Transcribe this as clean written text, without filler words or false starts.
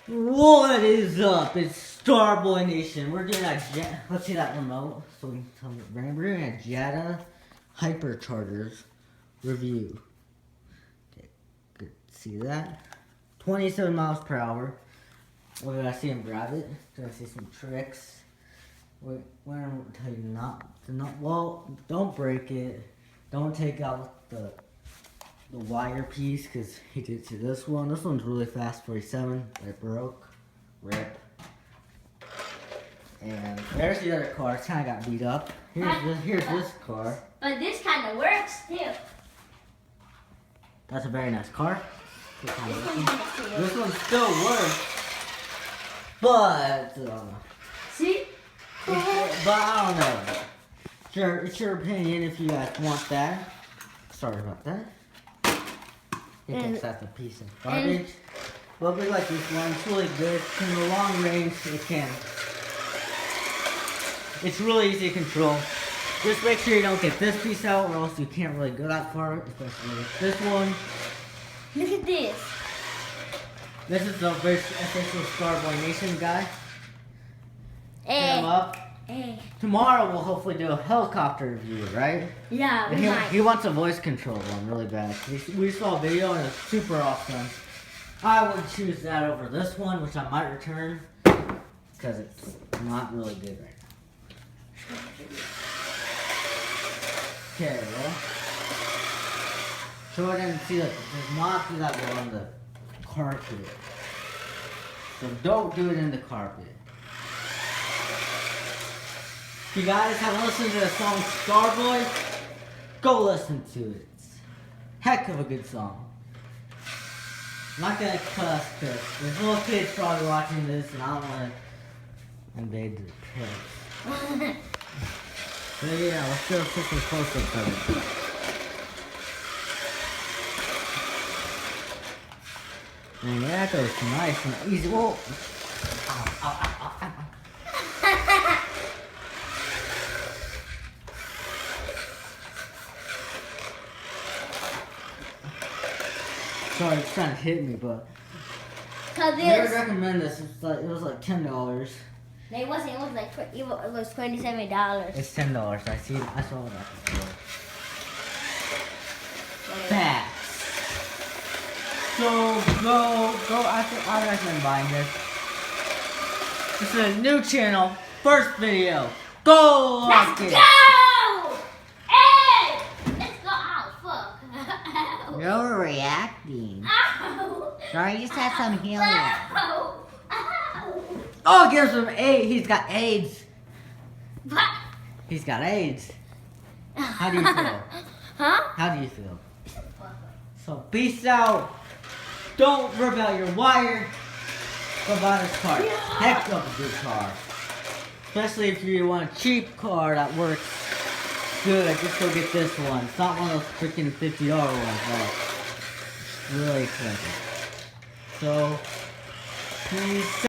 What is up? It's StarboyNation. We're doing a let's see that remote so we can tell it. We're doing a Jetta Hyperchargers review. Okay, good. See that? 27 miles per hour. We're gonna see him drive it. We're gonna see some tricks. We're gonna tell you well, don't break it. Don't take out the wire piece, because he did to this one. This one's really fast, 47. It broke. Rip. And there's the other car. It's kind of got beat up. Here's this car. But this kind of works too. That's a very nice car. This one still works. But See? but I don't know. It's your opinion if you guys want that. Sorry about that. He thinks that's a piece of garbage. But we like this one. It's really good. In the long range, it can. It's really easy to control. Just make sure you don't get this piece out, or else you can't really go that far, especially with this one. Look at this. This is the official StarboyNation guy. Hit him up. Tomorrow we'll hopefully do a helicopter review, right? Yeah, we might. He wants a voice control one really bad. We saw a video and it's super awesome. I would choose that over this one, which I might return because it's not really good right now. Okay, well, Jordan, see that does not do that well on the carpet. So don't do it in the carpet. If you guys haven't listened to the song Starboy, go listen to it. It's heck of a good song. I'm not gonna cuss because there's little kids probably watching this and I don't want to invade their pets. So yeah, let's go take some close-ups of it. And that goes nice and easy. Whoa! Ow, ow, ow, ow, ow. Sorry, it's trying to hit me, but I would recommend this. It was like $10. It wasn't. It was like it was $27. It's $10. I saw that before. Facts. So go. I recommend buying this. This is a new channel. First video. Go like it. Let's go! Hey! Let's go out. Fuck. You're reacting. Ow! Sorry, you just had some helium. Ow! Ow! Oh, it gives him AIDS. He's got AIDS. What? He's got AIDS. How do you feel? Huh? How do you feel? So peace out. Don't rip out your wire. Go buy this car. Heck of a good car. Especially if you want a cheap car that works good. Just go get this one. It's not one of those freaking $50 ones. That's really expensive. So peace.